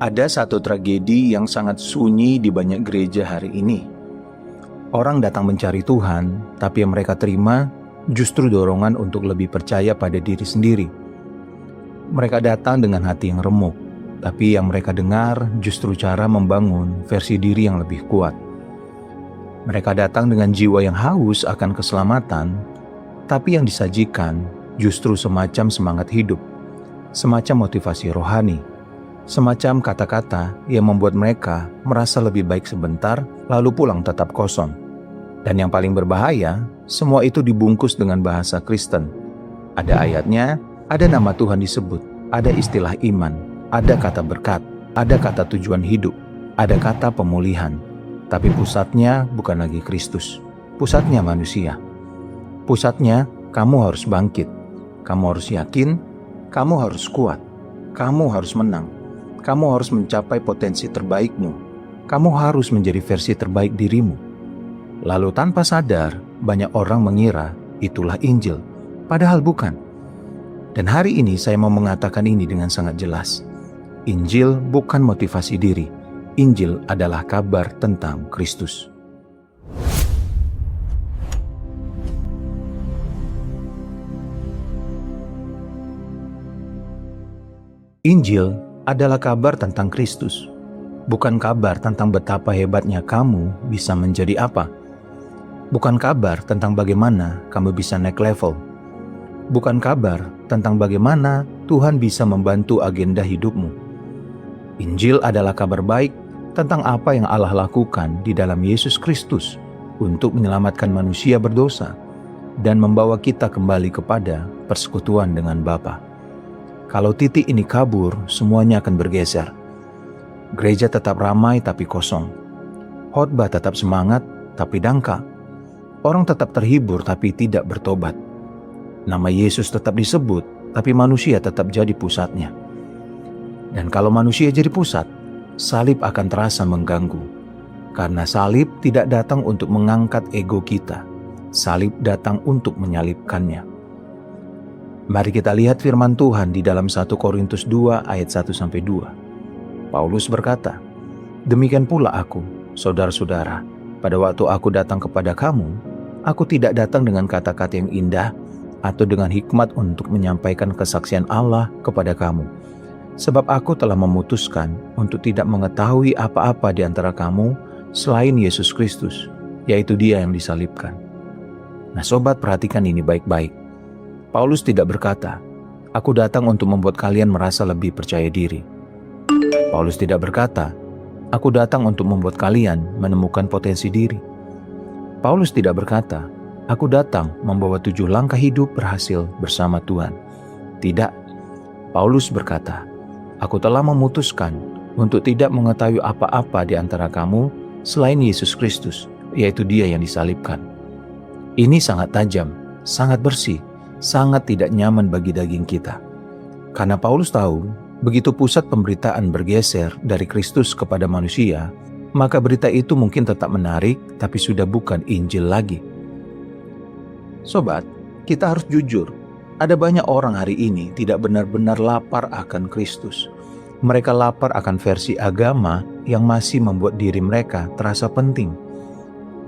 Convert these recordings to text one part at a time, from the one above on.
Ada satu tragedi yang sangat sunyi di banyak gereja hari ini. Orang datang mencari Tuhan, tapi yang mereka terima justru dorongan untuk lebih percaya pada diri sendiri. Mereka datang dengan hati yang remuk, tapi yang mereka dengar justru cara membangun versi diri yang lebih kuat. Mereka datang dengan jiwa yang haus akan keselamatan, tapi yang disajikan justru semacam semangat hidup, semacam motivasi rohani, semacam kata-kata yang membuat mereka merasa lebih baik sebentar, lalu pulang tetap kosong. Dan yang paling berbahaya, semua itu dibungkus dengan bahasa Kristen. Ada ayatnya, ada nama Tuhan disebut, ada istilah iman, ada kata berkat, ada kata tujuan hidup, ada kata pemulihan. Tapi pusatnya bukan lagi Kristus, pusatnya manusia. Pusatnya, kamu harus bangkit, kamu harus yakin, kamu harus kuat, kamu harus menang. Kamu harus mencapai potensi terbaikmu. Kamu harus menjadi versi terbaik dirimu. Lalu tanpa sadar, banyak orang mengira itulah Injil. Padahal bukan. Dan hari ini saya mau mengatakan ini dengan sangat jelas. Injil bukan motivasi diri. Injil adalah kabar tentang Kristus. Injil adalah kabar tentang Kristus, bukan kabar tentang betapa hebatnya kamu bisa menjadi apa. Bukan kabar tentang bagaimana kamu bisa naik level. Bukan kabar tentang bagaimana Tuhan bisa membantu agenda hidupmu. Injil adalah kabar baik tentang apa yang Allah lakukan di dalam Yesus Kristus untuk menyelamatkan manusia berdosa dan membawa kita kembali kepada persekutuan dengan Bapa. Kalau titik ini kabur, semuanya akan bergeser. Gereja tetap ramai tapi kosong. Khotbah tetap semangat tapi dangkal. Orang tetap terhibur tapi tidak bertobat. Nama Yesus tetap disebut, tapi manusia tetap jadi pusatnya. Dan kalau manusia jadi pusat, salib akan terasa mengganggu. Karena salib tidak datang untuk mengangkat ego kita. Salib datang untuk menyalibkannya. Mari kita lihat firman Tuhan di dalam 1 Korintus 2 ayat 1-2. Paulus berkata, "Demikian pula aku, saudara-saudara, pada waktu aku datang kepada kamu, aku tidak datang dengan kata-kata yang indah atau dengan hikmat untuk menyampaikan kesaksian Allah kepada kamu. Sebab aku telah memutuskan untuk tidak mengetahui apa-apa di antara kamu selain Yesus Kristus, yaitu Dia yang disalibkan." Nah sobat, perhatikan ini baik-baik. Paulus tidak berkata, "Aku datang untuk membuat kalian merasa lebih percaya diri." Paulus tidak berkata, "Aku datang untuk membuat kalian menemukan potensi diri." Paulus tidak berkata, "Aku datang membawa 7 langkah hidup berhasil bersama Tuhan." Tidak. Paulus berkata, "Aku telah memutuskan untuk tidak mengetahui apa-apa di antara kamu selain Yesus Kristus, yaitu Dia yang disalibkan." Ini sangat tajam, sangat bersih, sangat tidak nyaman bagi daging kita. Karena Paulus tahu, begitu pusat pemberitaan bergeser dari Kristus kepada manusia, maka berita itu mungkin tetap menarik, tapi sudah bukan Injil lagi. Sobat, kita harus jujur, ada banyak orang hari ini tidak benar-benar lapar akan Kristus. Mereka lapar akan versi agama yang masih membuat diri mereka terasa penting.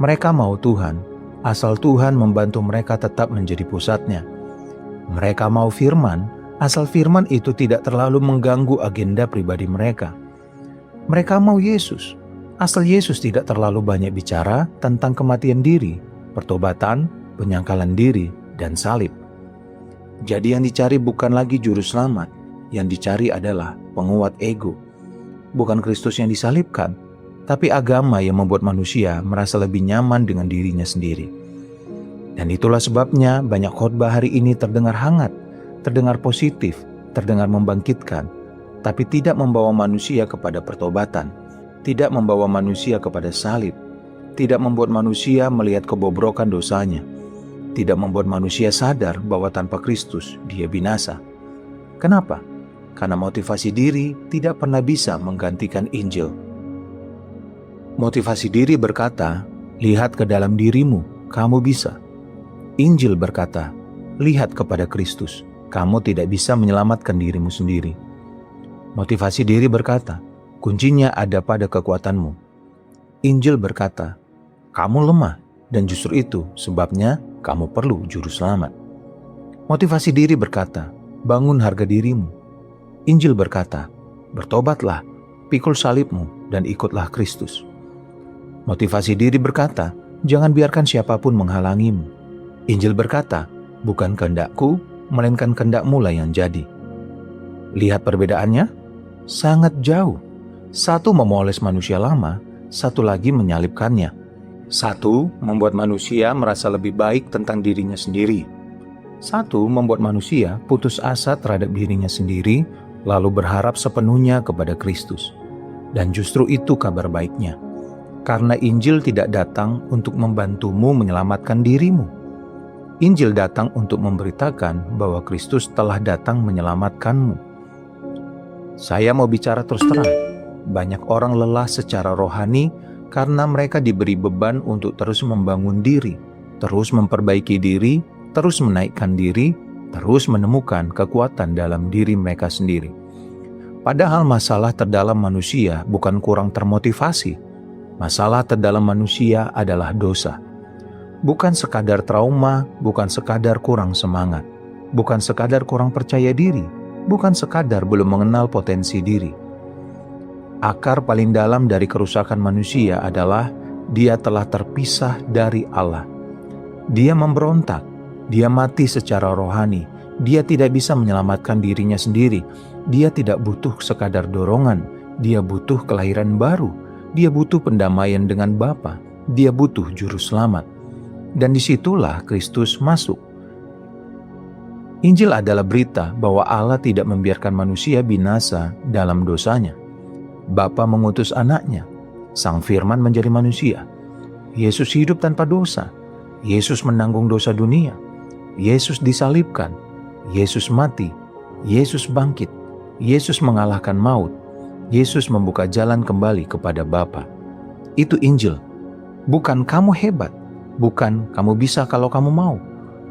Mereka mau Tuhan, asal Tuhan membantu mereka tetap menjadi pusatnya. Mereka mau firman, asal firman itu tidak terlalu mengganggu agenda pribadi mereka. Mereka mau Yesus, asal Yesus tidak terlalu banyak bicara tentang kematian diri, pertobatan, penyangkalan diri, dan salib. Jadi yang dicari bukan lagi juru selamat, yang dicari adalah penguat ego. Bukan Kristus yang disalibkan, tapi agama yang membuat manusia merasa lebih nyaman dengan dirinya sendiri. Dan itulah sebabnya banyak khotbah hari ini terdengar hangat, terdengar positif, terdengar membangkitkan, tapi tidak membawa manusia kepada pertobatan, tidak membawa manusia kepada salib, tidak membuat manusia melihat kebobrokan dosanya, tidak membuat manusia sadar bahwa tanpa Kristus dia binasa. Kenapa? Karena motivasi diri tidak pernah bisa menggantikan Injil. Motivasi diri berkata, "Lihat ke dalam dirimu, kamu bisa." Injil berkata, "Lihat kepada Kristus, kamu tidak bisa menyelamatkan dirimu sendiri." Motivasi diri berkata, Kuncinya ada pada kekuatanmu. Injil berkata, kamu lemah dan justru itu sebabnya kamu perlu juru selamat. Motivasi diri berkata, bangun harga dirimu. Injil berkata, bertobatlah, pikul salibmu dan ikutlah Kristus. Motivasi diri berkata, jangan biarkan siapapun menghalangimu. Injil berkata, bukan kehendakku, melainkan kehendakmu lah yang jadi. Lihat perbedaannya? Sangat jauh. Satu memoles manusia lama, satu lagi menyalibkannya. Satu membuat manusia merasa lebih baik tentang dirinya sendiri. Satu membuat manusia putus asa terhadap dirinya sendiri, lalu berharap sepenuhnya kepada Kristus. Dan justru itu kabar baiknya. Karena Injil tidak datang untuk membantumu menyelamatkan dirimu. Injil datang untuk memberitakan bahwa Kristus telah datang menyelamatkanmu. Saya mau bicara terus terang. Banyak orang lelah secara rohani karena mereka diberi beban untuk terus membangun diri, terus memperbaiki diri, terus menaikkan diri, terus menemukan kekuatan dalam diri mereka sendiri. Padahal masalah terdalam manusia bukan kurang termotivasi. Masalah terdalam manusia adalah dosa. Bukan sekadar trauma, bukan sekadar kurang semangat, bukan sekadar kurang percaya diri, bukan sekadar belum mengenal potensi diri. Akar paling dalam dari kerusakan manusia adalah dia telah terpisah dari Allah. Dia memberontak, dia mati secara rohani, dia tidak bisa menyelamatkan dirinya sendiri, dia tidak butuh sekadar dorongan, dia butuh kelahiran baru, dia butuh pendamaian dengan Bapa, dia butuh juru selamat. Dan disitulah Kristus masuk. Injil adalah berita bahwa Allah tidak membiarkan manusia binasa dalam dosanya. Bapa mengutus anaknya, Sang Firman menjadi manusia. Yesus hidup tanpa dosa. Yesus menanggung dosa dunia. Yesus disalibkan. Yesus mati. Yesus bangkit. Yesus mengalahkan maut. Yesus membuka jalan kembali kepada Bapa. Itu Injil. Bukan kamu hebat. Bukan kamu bisa kalau kamu mau.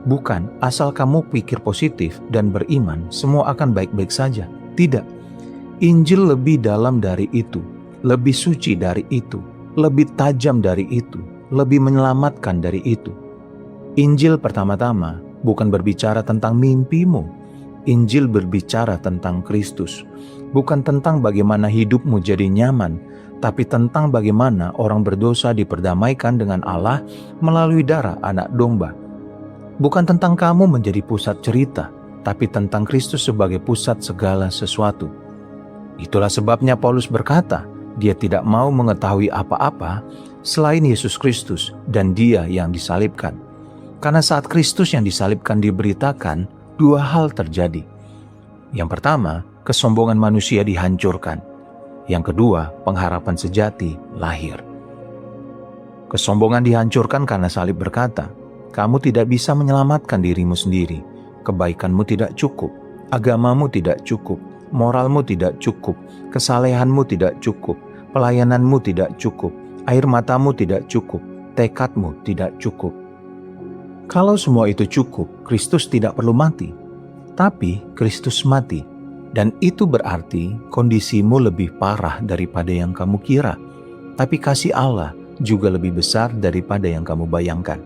Bukan asal kamu pikir positif dan beriman, semua akan baik-baik saja. Tidak. Injil lebih dalam dari itu, lebih suci dari itu, lebih tajam dari itu, lebih menyelamatkan dari itu. Injil pertama-tama bukan berbicara tentang mimpimu. Injil berbicara tentang Kristus. Bukan tentang bagaimana hidupmu jadi nyaman, tapi tentang bagaimana orang berdosa diperdamaikan dengan Allah melalui darah anak domba. Bukan tentang kamu menjadi pusat cerita, tapi tentang Kristus sebagai pusat segala sesuatu. Itulah sebabnya Paulus berkata, dia tidak mau mengetahui apa-apa selain Yesus Kristus dan Dia yang disalibkan. Karena saat Kristus yang disalibkan diberitakan, dua hal terjadi. Yang pertama, kesombongan manusia dihancurkan. Yang kedua, pengharapan sejati lahir. Kesombongan dihancurkan karena salib berkata, kamu tidak bisa menyelamatkan dirimu sendiri. Kebaikanmu tidak cukup, agamamu tidak cukup, moralmu tidak cukup, kesalehanmu tidak cukup, pelayananmu tidak cukup, air matamu tidak cukup, tekadmu tidak cukup. Kalau semua itu cukup, Kristus tidak perlu mati. Tapi Kristus mati. Dan itu berarti kondisimu lebih parah daripada yang kamu kira. Tapi kasih Allah juga lebih besar daripada yang kamu bayangkan.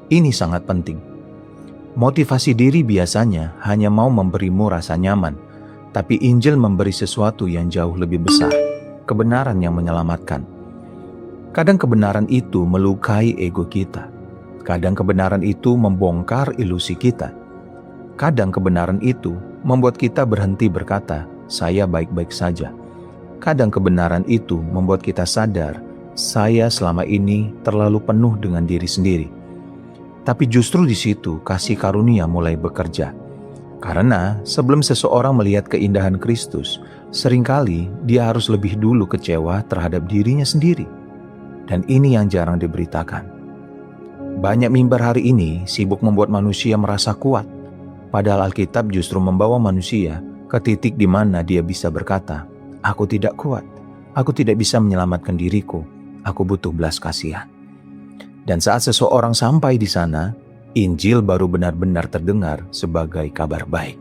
Ini sangat penting. Motivasi diri biasanya hanya mau memberimu rasa nyaman, tapi Injil memberi sesuatu yang jauh lebih besar, kebenaran yang menyelamatkan. Kadang kebenaran itu melukai ego kita. Kadang kebenaran itu membongkar ilusi kita. Kadang kebenaran itu membuat kita berhenti berkata, saya baik-baik saja. Kadang kebenaran itu membuat kita sadar, saya selama ini terlalu penuh dengan diri sendiri. Tapi justru di situ kasih karunia mulai bekerja. Karena sebelum seseorang melihat keindahan Kristus, seringkali dia harus lebih dulu kecewa terhadap dirinya sendiri. Dan ini yang jarang diberitakan. Banyak mimbar hari ini sibuk membuat manusia merasa kuat. Padahal Alkitab justru membawa manusia ke titik di mana dia bisa berkata, aku tidak kuat, aku tidak bisa menyelamatkan diriku, aku butuh belas kasihan. Dan saat seseorang sampai di sana, Injil baru benar-benar terdengar sebagai kabar baik.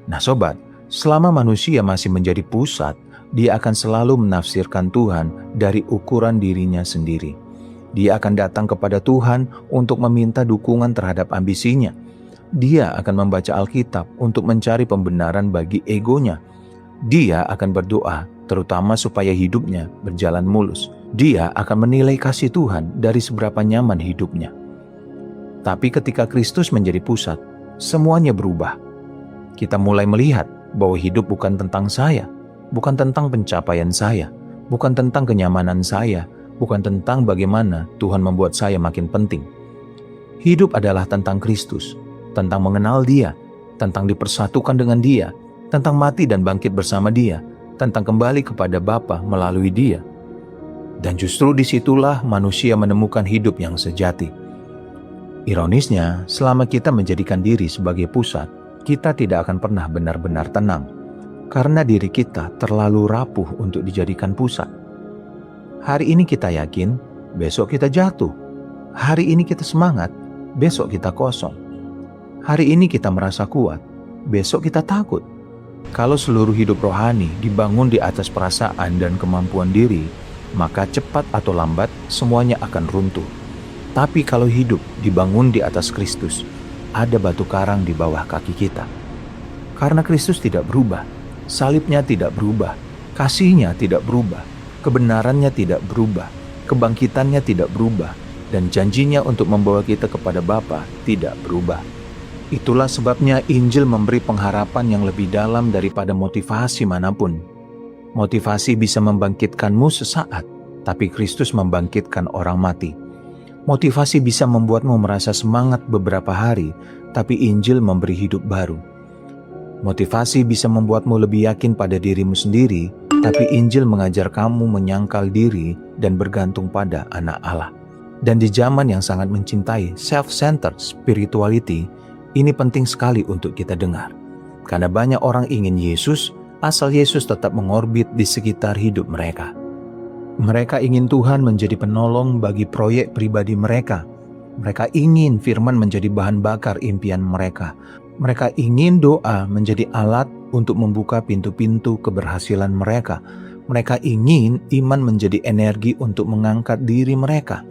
Nah sobat, selama manusia masih menjadi pusat, dia akan selalu menafsirkan Tuhan dari ukuran dirinya sendiri. Dia akan datang kepada Tuhan untuk meminta dukungan terhadap ambisinya. Dia akan membaca Alkitab untuk mencari pembenaran bagi egonya. Dia akan berdoa, terutama supaya hidupnya berjalan mulus. Dia akan menilai kasih Tuhan dari seberapa nyaman hidupnya. Tapi ketika Kristus menjadi pusat, semuanya berubah. Kita mulai melihat bahwa hidup bukan tentang saya, bukan tentang pencapaian saya, bukan tentang kenyamanan saya, bukan tentang bagaimana Tuhan membuat saya makin penting. Hidup adalah tentang Kristus, tentang mengenal Dia, tentang dipersatukan dengan Dia, tentang mati dan bangkit bersama Dia, tentang kembali kepada Bapa melalui Dia. Dan justru disitulah manusia menemukan hidup yang sejati. Ironisnya, selama kita menjadikan diri sebagai pusat, kita tidak akan pernah benar-benar tenang, karena diri kita terlalu rapuh untuk dijadikan pusat. Hari ini kita yakin, besok kita jatuh. Hari ini kita semangat, besok kita kosong. Hari ini kita merasa kuat, besok kita takut. Kalau seluruh hidup rohani dibangun di atas perasaan dan kemampuan diri, maka cepat atau lambat semuanya akan runtuh. Tapi kalau hidup dibangun di atas Kristus, ada batu karang di bawah kaki kita. Karena Kristus tidak berubah, salibnya tidak berubah, kasihnya tidak berubah, kebenarannya tidak berubah, kebangkitannya tidak berubah, dan janjinya untuk membawa kita kepada Bapa tidak berubah. Itulah sebabnya Injil memberi pengharapan yang lebih dalam daripada motivasi manapun. Motivasi bisa membangkitkanmu sesaat, tapi Kristus membangkitkan orang mati. Motivasi bisa membuatmu merasa semangat beberapa hari, tapi Injil memberi hidup baru. Motivasi bisa membuatmu lebih yakin pada dirimu sendiri, tapi Injil mengajar kamu menyangkal diri dan bergantung pada Anak Allah. Dan di zaman yang sangat mencintai self-centered spirituality, ini penting sekali untuk kita dengar. Karena banyak orang ingin Yesus, asal Yesus tetap mengorbit di sekitar hidup mereka. Mereka ingin Tuhan menjadi penolong bagi proyek pribadi mereka. Mereka ingin firman menjadi bahan bakar impian mereka. Mereka ingin doa menjadi alat untuk membuka pintu-pintu keberhasilan mereka. Mereka ingin iman menjadi energi untuk mengangkat diri mereka.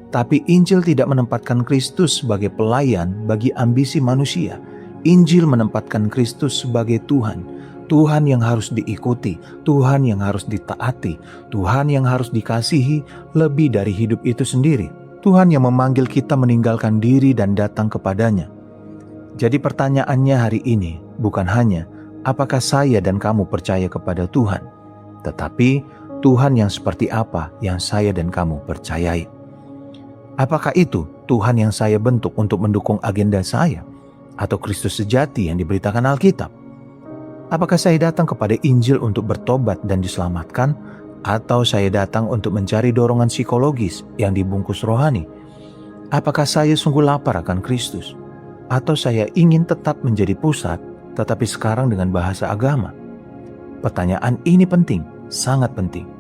Tapi Injil tidak menempatkan Kristus sebagai pelayan bagi ambisi manusia. Injil menempatkan Kristus sebagai Tuhan. Tuhan yang harus diikuti, Tuhan yang harus ditaati, Tuhan yang harus dikasihi lebih dari hidup itu sendiri. Tuhan yang memanggil kita meninggalkan diri dan datang kepadanya. Jadi pertanyaannya hari ini bukan hanya apakah saya dan kamu percaya kepada Tuhan, tetapi Tuhan yang seperti apa yang saya dan kamu percayai. Apakah itu Tuhan yang saya bentuk untuk mendukung agenda saya, atau Kristus sejati yang diberitakan Alkitab? Apakah saya datang kepada Injil untuk bertobat dan diselamatkan, atau saya datang untuk mencari dorongan psikologis yang dibungkus rohani? Apakah saya sungguh lapar akan Kristus, atau saya ingin tetap menjadi pusat, tetapi sekarang dengan bahasa agama? Pertanyaan ini penting, sangat penting.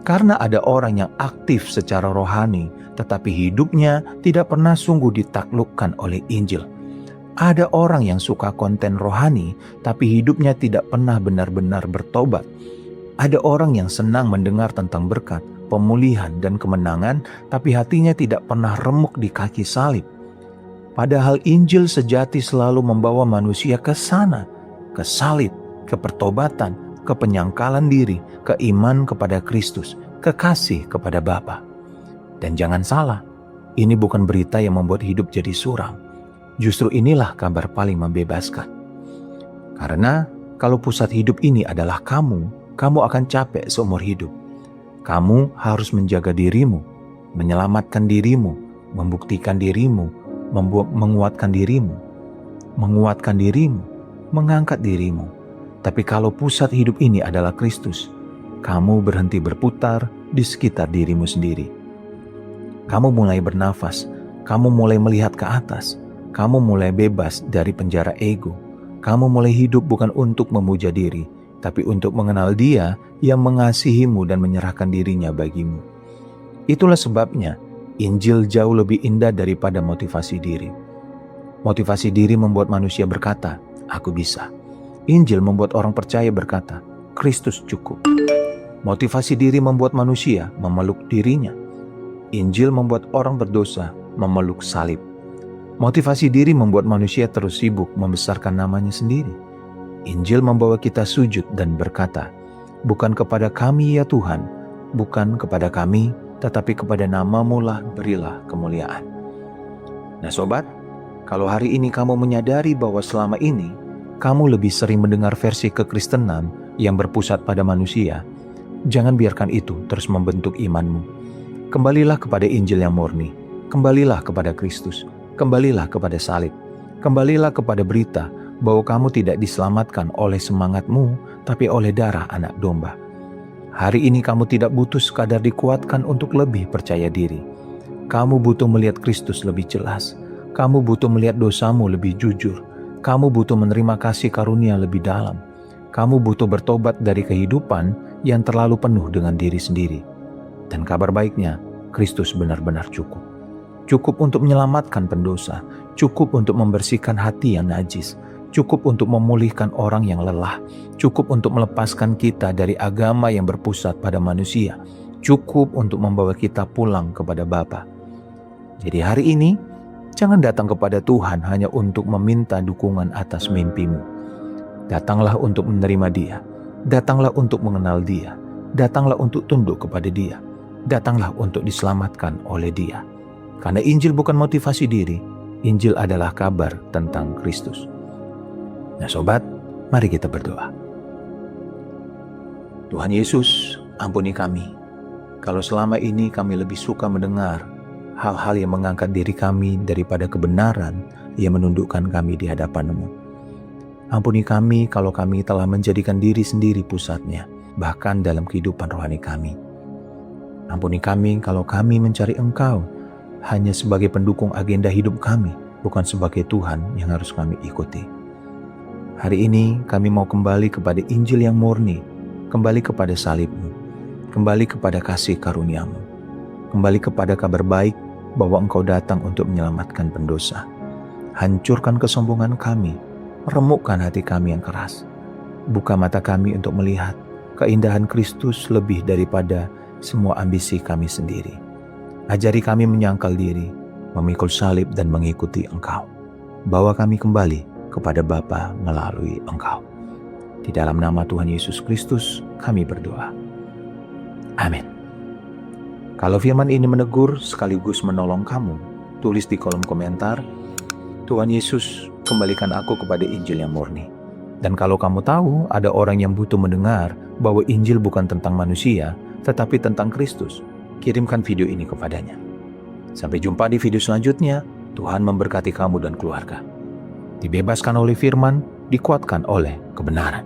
Karena ada orang yang aktif secara rohani, tetapi hidupnya tidak pernah sungguh ditaklukkan oleh Injil. Ada orang yang suka konten rohani, tapi hidupnya tidak pernah benar-benar bertobat. Ada orang yang senang mendengar tentang berkat, pemulihan, dan kemenangan, tapi hatinya tidak pernah remuk di kaki salib. Padahal Injil sejati selalu membawa manusia ke sana, ke salib, ke pertobatan, ke penyangkalan diri, ke iman kepada Kristus, ke kasih kepada Bapa. Dan jangan salah, ini bukan berita yang membuat hidup jadi suram. Justru inilah kabar paling membebaskan. Karena kalau pusat hidup ini adalah kamu akan capek seumur hidup. Kamu harus menjaga dirimu, menyelamatkan dirimu, membuktikan dirimu, menguatkan dirimu, mengangkat dirimu. Tapi kalau pusat hidup ini adalah Kristus, kamu berhenti berputar di sekitar dirimu sendiri. Kamu mulai bernafas, kamu mulai melihat ke atas. Kamu mulai bebas dari penjara ego. Kamu mulai hidup bukan untuk memuja diri, tapi untuk mengenal Dia yang mengasihimu dan menyerahkan dirinya bagimu. Itulah sebabnya Injil jauh lebih indah daripada motivasi diri. Motivasi diri membuat manusia berkata, "Aku bisa." Injil membuat orang percaya berkata, Kristus cukup. Motivasi diri membuat manusia memeluk dirinya. Injil membuat orang berdosa memeluk salib. Motivasi diri membuat manusia terus sibuk membesarkan namanya sendiri. Injil membawa kita sujud dan berkata, "Bukan kepada kami ya Tuhan, bukan kepada kami, tetapi kepada nama-Mu lah berilah kemuliaan." Nah sobat, kalau hari ini kamu menyadari bahwa selama ini kamu lebih sering mendengar versi kekristenan yang berpusat pada manusia, jangan biarkan itu terus membentuk imanmu. Kembalilah kepada Injil yang murni, kembalilah kepada Kristus, kembalilah kepada salib, kembalilah kepada berita bahwa kamu tidak diselamatkan oleh semangatmu, tapi oleh darah anak domba. Hari ini kamu tidak butuh sekadar dikuatkan untuk lebih percaya diri. Kamu butuh melihat Kristus lebih jelas. Kamu butuh melihat dosamu lebih jujur. Kamu butuh menerima kasih karunia lebih dalam. Kamu butuh bertobat dari kehidupan yang terlalu penuh dengan diri sendiri. Dan kabar baiknya, Kristus benar-benar cukup. Cukup untuk menyelamatkan pendosa, cukup untuk membersihkan hati yang najis, cukup untuk memulihkan orang yang lelah, cukup untuk melepaskan kita dari agama yang berpusat pada manusia, cukup untuk membawa kita pulang kepada Bapa. Jadi hari ini, jangan datang kepada Tuhan hanya untuk meminta dukungan atas mimpimu. Datanglah untuk menerima Dia, datanglah untuk mengenal Dia, datanglah untuk tunduk kepada Dia, datanglah untuk diselamatkan oleh Dia. Karena Injil bukan motivasi diri, Injil adalah kabar tentang Kristus. Nah sobat, mari kita berdoa. Tuhan Yesus, ampuni kami. Kalau selama ini kami lebih suka mendengar hal-hal yang mengangkat diri kami daripada kebenaran yang menundukkan kami di hadapan-Mu. Ampuni kami kalau kami telah menjadikan diri sendiri pusatnya, bahkan dalam kehidupan rohani kami. Ampuni kami kalau kami mencari Engkau hanya sebagai pendukung agenda hidup kami, bukan sebagai Tuhan yang harus kami ikuti. Hari ini kami mau kembali kepada Injil yang murni, kembali kepada salib-Mu, kembali kepada kasih karunia-Mu, kembali kepada kabar baik bahwa Engkau datang untuk menyelamatkan pendosa. Hancurkan kesombongan kami, remukkan hati kami yang keras. Buka mata kami untuk melihat keindahan Kristus lebih daripada semua ambisi kami sendiri. Ajari kami menyangkal diri, memikul salib dan mengikuti Engkau. Bawa kami kembali kepada Bapa melalui Engkau. Di dalam nama Tuhan Yesus Kristus kami berdoa. Amin. Kalau firman ini menegur sekaligus menolong kamu, tulis di kolom komentar, "Tuhan Yesus, kembalikan aku kepada Injil yang murni." Dan kalau kamu tahu ada orang yang butuh mendengar bahwa Injil bukan tentang manusia, tetapi tentang Kristus, kirimkan video ini kepadanya. Sampai jumpa di video selanjutnya. Tuhan memberkati kamu dan keluarga. Dibebaskan oleh firman, dikuatkan oleh kebenaran.